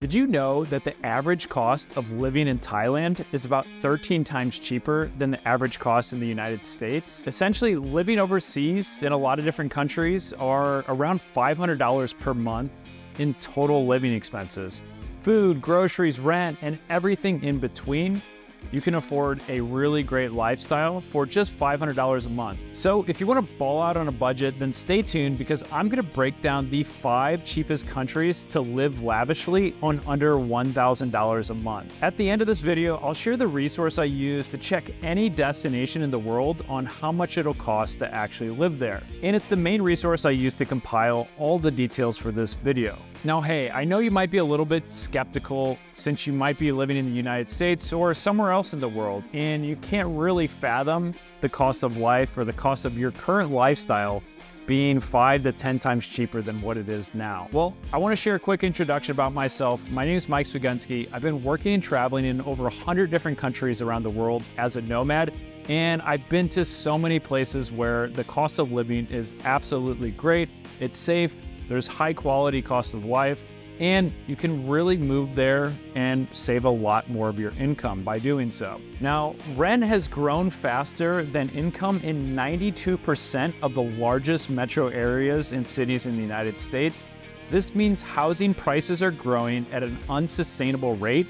Did you know that the average cost of living in Thailand is about 13 times cheaper than the average cost in the United States? Essentially, living overseas in a lot of different countries are around $500 per month in total living expenses. Food, groceries, rent, and everything in between. You can afford a really great lifestyle for just $500 a month. So if you want to ball out on a budget, then stay tuned because I'm going to break down the 5 cheapest countries to live lavishly on under $1,000 a month. At the end of this video, I'll share the resource I use to check any destination in the world on how much it'll cost to actually live there. And it's the main resource I use to compile all the details for this video. Now, hey, I know you might be a little bit skeptical since you might be living in the United States or somewhere else in the world, and you can't really fathom the cost of life or the cost of your current lifestyle being 5 to 10 times cheaper than what it is now. Well, I want to share a quick introduction about myself. My name is Mike Swigensky. I've been working and traveling in over 100 different countries around the world as a nomad, and I've been to so many places where the cost of living is absolutely great. It's safe. There's high quality cost of life, and you can really move there and save a lot more of your income by doing so. Now, rent has grown faster than income in 92% of the largest metro areas and cities in the United States. This means housing prices are growing at an unsustainable rate,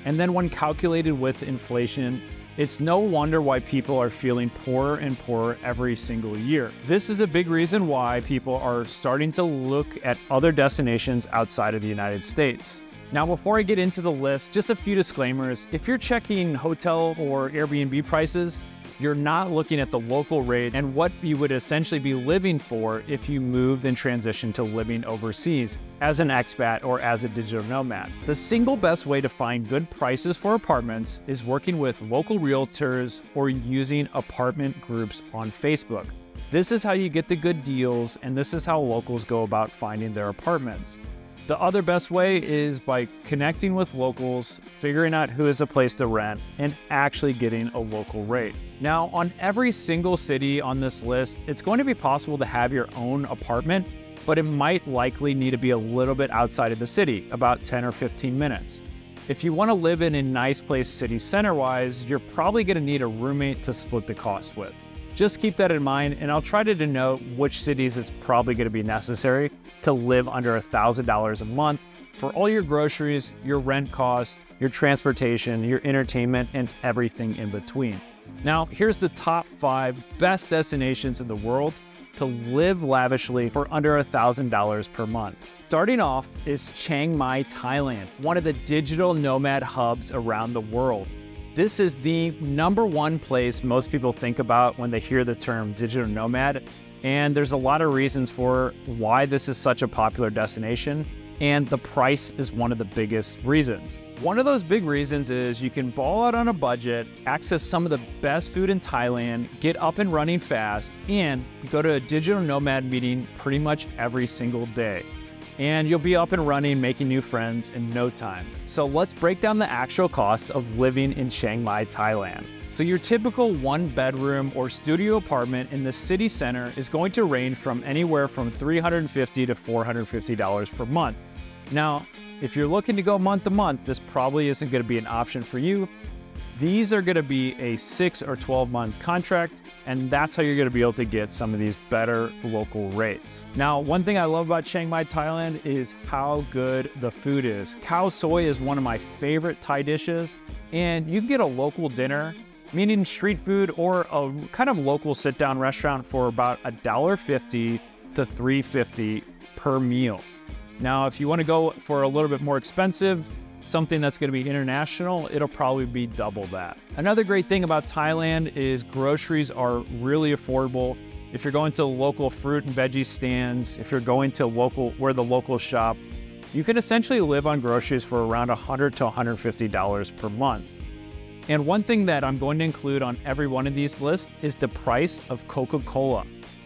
and then when calculated with inflation, it's no wonder why people are feeling poorer and poorer every single year. This is a big reason why people are starting to look at other destinations outside of the United States. Now, before I get into the list, just a few disclaimers. If you're checking hotel or Airbnb prices, you're not looking at the local rate and what you would essentially be living for if you moved and transitioned to living overseas as an expat or as a digital nomad. The single best way to find good prices for apartments is working with local realtors or using apartment groups on Facebook. This is how you get the good deals, and this is how locals go about finding their apartments. The other best way is by connecting with locals, figuring out who is a place to rent, and actually getting a local rate. Now, on every single city on this list, it's going to be possible to have your own apartment, but it might likely need to be a little bit outside of the city, about 10 or 15 minutes. If you want to live in a nice place city center-wise, you're probably going to need a roommate to split the cost with. Just keep that in mind, and I'll try to denote which cities it's probably going to be necessary to live under $1,000 a month for all your groceries, your rent costs, your transportation, your entertainment, and everything in between. Now, here's the top 5 best destinations in the world to live lavishly for under $1,000 per month. Starting off is Chiang Mai, Thailand, one of the digital nomad hubs around the world. This is the #1 place most people think about when they hear the term digital nomad, and there's a lot of reasons for why this is such a popular destination, and the price is one of the biggest reasons. One of those big reasons is you can ball out on a budget, access some of the best food in Thailand, get up and running fast, and go to a digital nomad meeting pretty much every single day. And you'll be up and running, making new friends in no time. So let's break down the actual cost of living in Chiang Mai, Thailand. So your typical 1-bedroom or studio apartment in the city center is going to range from anywhere from $350 to $450 per month. Now, if you're looking to go month to month, this probably isn't going to be an option for you. These are going to be a 6 or 12-month contract, and that's how you're going to be able to get some of these better local rates. Now, one thing I love about Chiang Mai, Thailand is how good the food is. Khao soi is one of my favorite Thai dishes, and you can get a local dinner, meaning street food or a kind of local sit-down restaurant for about $1.50 to $3.50 per meal. Now, if you want to go for a little bit more expensive, something that's going to be international, it'll probably be double that. Another great thing about Thailand is groceries are really affordable. If you're going to local fruit and veggie stands, if you're going to where the locals shop, you can essentially live on groceries for around $100 to $150 per month. And one thing that I'm going to include on every one of these lists is the price of Coca-Cola.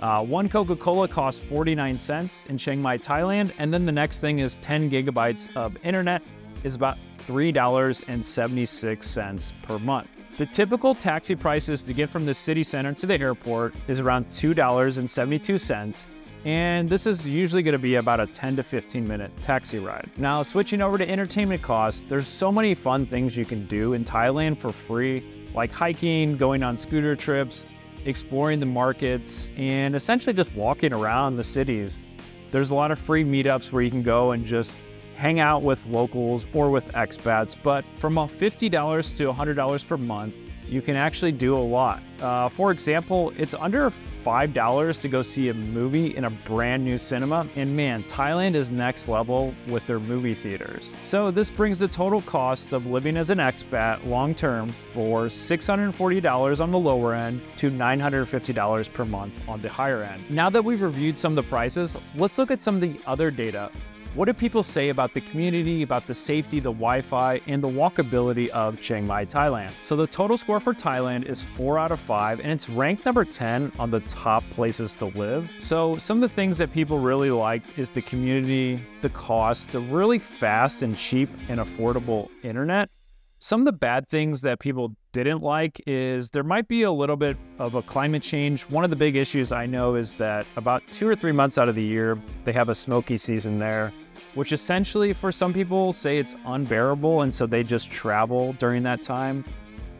One Coca-Cola costs 49 cents in Chiang Mai, Thailand, and then the next thing is 10 gigabytes of internet is about $3.76 per month. The typical taxi prices to get from the city center to the airport is around $2.72, and this is usually going to be about a 10 to 15 minute taxi ride. Now, switching over to entertainment costs, there's so many fun things you can do in Thailand for free, like hiking, going on scooter trips, exploring the markets, and essentially just walking around the cities. There's a lot of free meetups where you can go and just hang out with locals or with expats, but from $50 to $100 per month, you can actually do a lot. For example, it's under $5 to go see a movie in a brand new cinema, and man, Thailand is next level with their movie theaters. So this brings the total cost of living as an expat long-term for $640 on the lower end to $950 per month on the higher end. Now that we've reviewed some of the prices, let's look at some of the other data. What do people say about the community, about the safety, the Wi-Fi, and the walkability of Chiang Mai, Thailand? So the total score for Thailand is 4 out of 5, and it's ranked number 10 on the top places to live. So some of the things that people really liked is the community, the cost, the really fast and cheap and affordable internet. Some of the bad things that people didn't like is there might be a little bit of a climate change. One of the big issues I know is that about 2 or 3 months out of the year, they have a smoky season there, which essentially for some people say it's unbearable, and so they just travel during that time.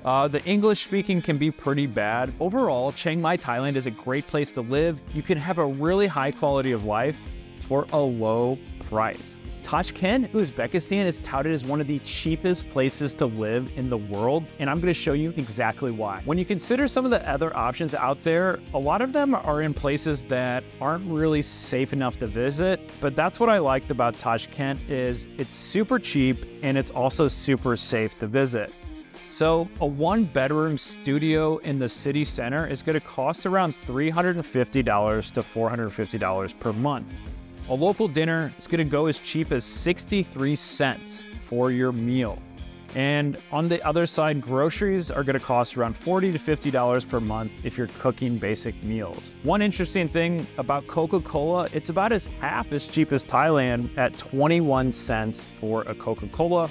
The English speaking can be pretty bad. Overall, Chiang Mai, Thailand is a great place to live. You can have a really high quality of life for a low price. Tashkent, Uzbekistan is touted as one of the cheapest places to live in the world, and I'm going to show you exactly why. When you consider some of the other options out there, a lot of them are in places that aren't really safe enough to visit, but that's what I liked about Tashkent is it's super cheap and it's also super safe to visit. So a 1-bedroom studio in the city center is going to cost around $350 to $450 per month. A local dinner is going to go as cheap as 63 cents for your meal. And on the other side, groceries are going to cost around $40 to $50 per month if you're cooking basic meals. One interesting thing about Coca-Cola, it's about half as cheap as Thailand at 21 cents for a Coca-Cola.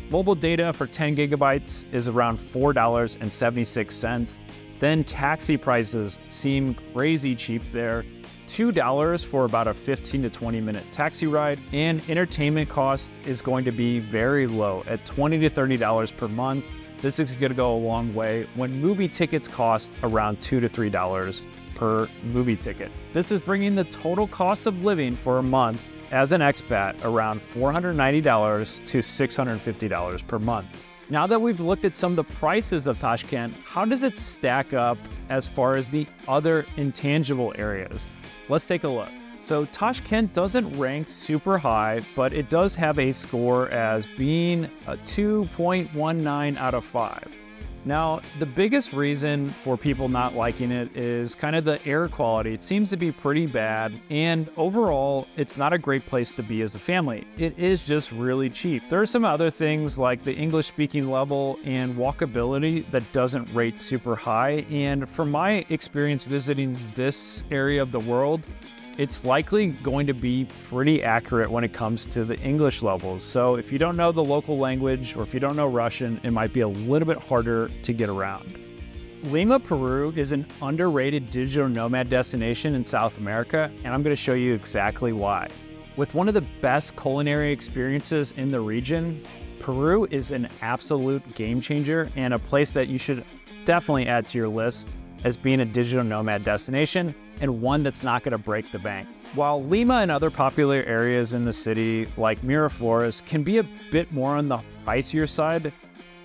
Mobile data for 10 gigabytes is around $4.76. Then taxi prices seem crazy cheap there. $2 for about a 15 to 20 minute taxi ride, and entertainment cost is going to be very low at $20 to $30 per month. This is going to go a long way when movie tickets cost around $2 to $3 per movie ticket. This is bringing the total cost of living for a month as an expat around $490 to $650 per month. Now that we've looked at some of the prices of Tashkent, how does it stack up as far as the other intangible areas? Let's take a look. So Tashkent doesn't rank super high, but it does have a score as being a 2.19 out of 5. Now, the biggest reason for people not liking it is kind of the air quality. It seems to be pretty bad, and overall, it's not a great place to be as a family. It is just really cheap. There are some other things like the English speaking level and walkability that doesn't rate super high, and from my experience visiting this area of the world, it's likely going to be pretty accurate when it comes to the English levels. So if you don't know the local language or if you don't know Russian, it might be a little bit harder to get around. Lima, Peru is an underrated digital nomad destination in South America, and I'm going to show you exactly why. With one of the best culinary experiences in the region, Peru is an absolute game changer and a place that you should definitely add to your list as being a digital nomad destination and one that's not going to break the bank. While Lima and other popular areas in the city like Miraflores can be a bit more on the pricier side,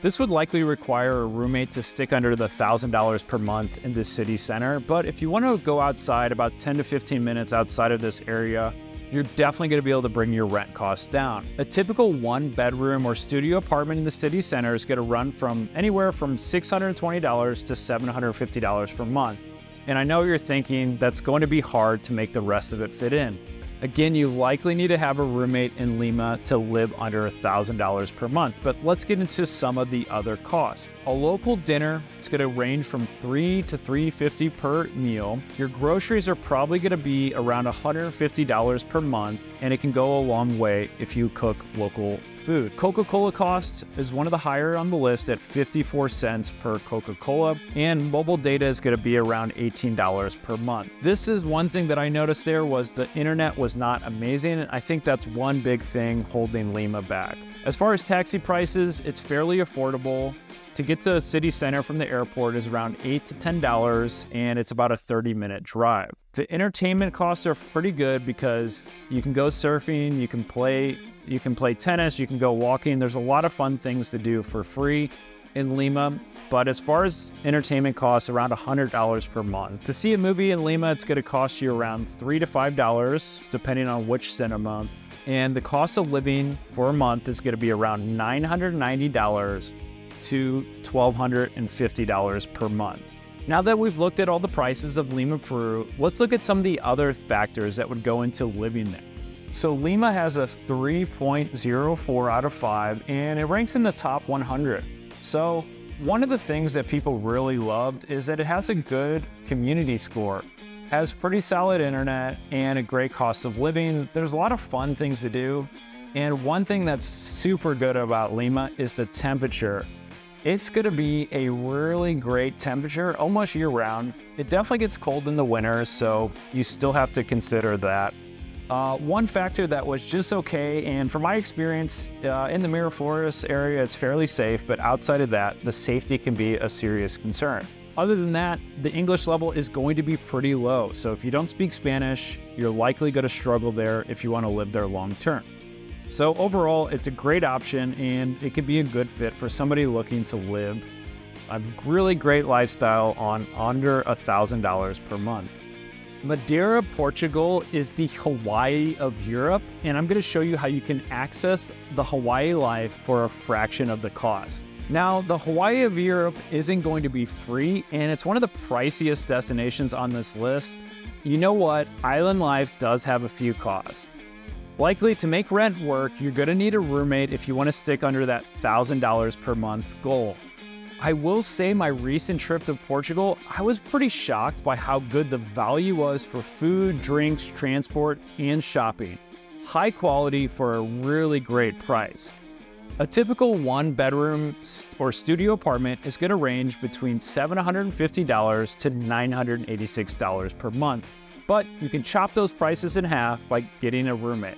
this would likely require a roommate to stick under the $1,000 per month in the city center. But if you want to go outside about 10 to 15 minutes outside of this area, you're definitely going to be able to bring your rent costs down. A typical 1-bedroom or studio apartment in the city center is going to run from anywhere from $620 to $750 per month. And I know you're thinking that's going to be hard to make the rest of it fit in. Again, you likely need to have a roommate in Lima to live under $1,000 per month, but let's get into some of the other costs. A local dinner is going to range from $3 to $350 per meal. Your groceries are probably going to be around $150 per month, and it can go a long way if you cook local food. Coca-Cola cost is one of the higher on the list at 54 cents per Coca-Cola, and mobile data is going to be around $18 per month. This is one thing that I noticed there was the internet was not amazing, and I think that's one big thing holding Lima back. As far as taxi prices, it's fairly affordable. To get to a city center from the airport is around $8 to $10, and it's about a 30-minute drive. The entertainment costs are pretty good because you can go surfing, you can play tennis, you can go walking. There's a lot of fun things to do for free in Lima. But as far as entertainment costs, around $100 per month. To see a movie in Lima, it's going to cost you around $3 to $5, depending on which cinema. And the cost of living for a month is going to be around $990 to $1,250 per month. Now that we've looked at all the prices of Lima, Peru, let's look at some of the other factors that would go into living there. So Lima has a 3.04 out of 5, and it ranks in the top 100. So one of the things that people really loved is that it has a good community score, has pretty solid internet, and a great cost of living. There's a lot of fun things to do. And one thing that's super good about Lima is the temperature. It's going to be a really great temperature almost year-round. It definitely gets cold in the winter, so you still have to consider that. One factor that was just okay, and from my experience in the Miraflores area, it's fairly safe, but outside of that, the safety can be a serious concern. Other than that, the English level is going to be pretty low, so if you don't speak Spanish, you're likely going to struggle there if you want to live there long-term. So overall, it's a great option, and it could be a good fit for somebody looking to live a really great lifestyle on under $1,000 per month. Madeira, Portugal is the Hawaii of Europe, and I'm going to show you how you can access the Hawaii life for a fraction of the cost. Now, the Hawaii of Europe isn't going to be free, and it's one of the priciest destinations on this list. You know what? Island life does have a few costs. Likely to make rent work, you're going to need a roommate if you want to stick under that $1,000 per month goal. I will say my recent trip to Portugal, I was pretty shocked by how good the value was for food, drinks, transport, and shopping. High quality for a really great price. A typical one-bedroom or studio apartment is going to range between $750 to $986 per month. But you can chop those prices in half by getting a roommate.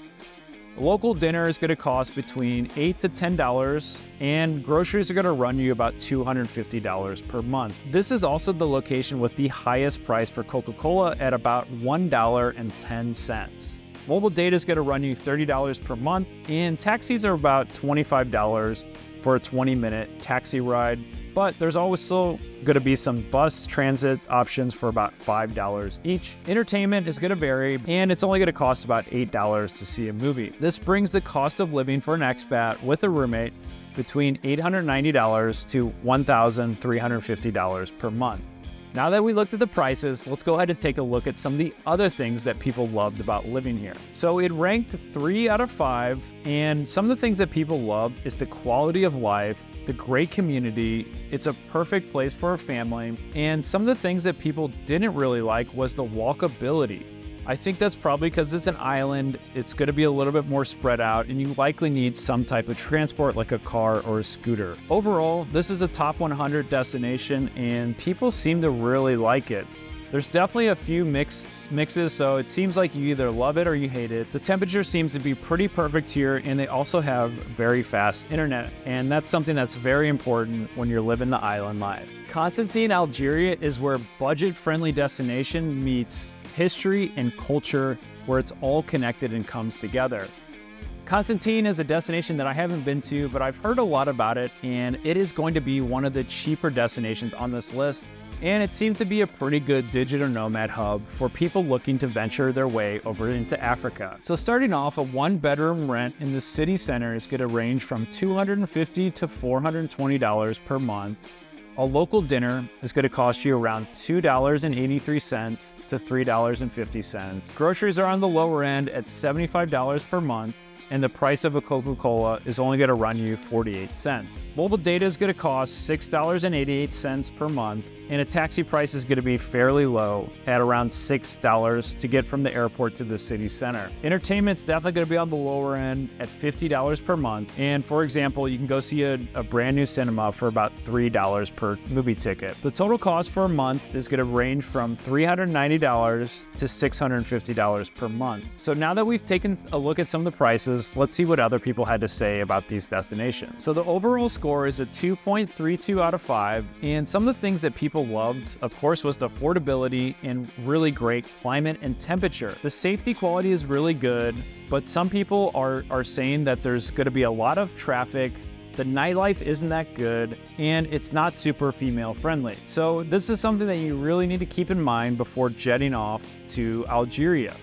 A local dinner is going to cost between $8 to $10, and groceries are going to run you about $250 per month. This is also the location with the highest price for Coca-Cola at about $1.10. Mobile data is going to run you $30 per month, and taxis are about $25 for a 20-minute taxi ride. But there's always still going to be some bus transit options for about $5 each. Entertainment is going to vary, and it's only going to cost about $8 to see a movie. This brings the cost of living for an expat with a roommate between $890 to $1,350 per month. Now that we looked at the prices, let's go ahead and take a look at some of the other things that people loved about living here. So it ranked 3 out of 5, and some of the things that people loved is the quality of life, the great community, it's a perfect place for a family, and some of the things that people didn't really like was the walkability. I think that's probably because it's an island, it's going to be a little bit more spread out, and you likely need some type of transport like a car or a scooter. Overall, this is a top 100 destination, and people seem to really like it. There's definitely a few mixes, so it seems like you either love it or you hate it. The temperature seems to be pretty perfect here, and they also have very fast internet, and that's something that's very important when you're living the island life. Constantine, Algeria is where budget-friendly destination meets history and culture, where it's all connected and comes together. Constantine is a destination that I haven't been to, but I've heard a lot about it, and it is going to be one of the cheaper destinations on this list, and it seems to be a pretty good digital nomad hub for people looking to venture their way over into Africa. So starting off, a one-bedroom rent in the city center is going to range from $250 to $420 per month. A local dinner is going to cost you around $2.83 to $3.50. Groceries are on the lower end at $75 per month, and the price of a Coca-Cola is only going to run you 48 cents. Mobile data is going to cost $6.88 per month, and a taxi price is going to be fairly low at around $6 to get from the airport to the city center. Entertainment's definitely going to be on the lower end at $50 per month, and for example, you can go see a brand new cinema for about $3 per movie ticket. The total cost for a month is going to range from $390 to $650 per month. So now that we've taken a look at some of the prices, let's see what other people had to say about these destinations. So the overall score is a 2.32 out of 5, and some of the things that people loved, of course, was the affordability and really great climate and temperature. The safety quality is really good, but some people are saying that there's going to be a lot of traffic, the nightlife isn't that good, and it's not super female friendly. So this is something that you really need to keep in mind before jetting off to Algeria.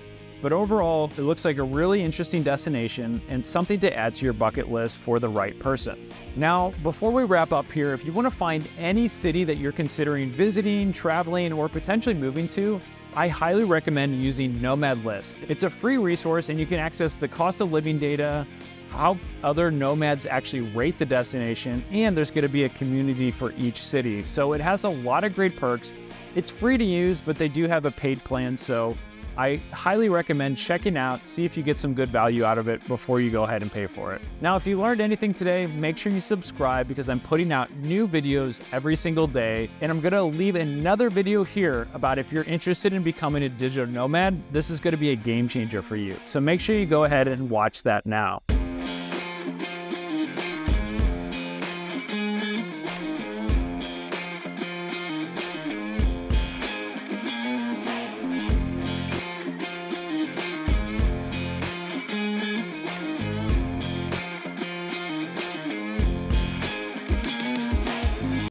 But overall, it looks like a really interesting destination and something to add to your bucket list for the right person. Now, before we wrap up here, if you want to find any city that you're considering visiting, traveling, or potentially moving to, I highly recommend using Nomad List. It's a free resource and you can access the cost of living data, how other nomads actually rate the destination, and there's going to be a community for each city. So it has a lot of great perks. It's free to use, but they do have a paid plan, so I highly recommend checking out, see if you get some good value out of it before you go ahead and pay for it. Now, if you learned anything today, make sure you subscribe because I'm putting out new videos every single day, and I'm gonna leave another video here about if you're interested in becoming a digital nomad, this is gonna be a game changer for you. So make sure you go ahead and watch that now.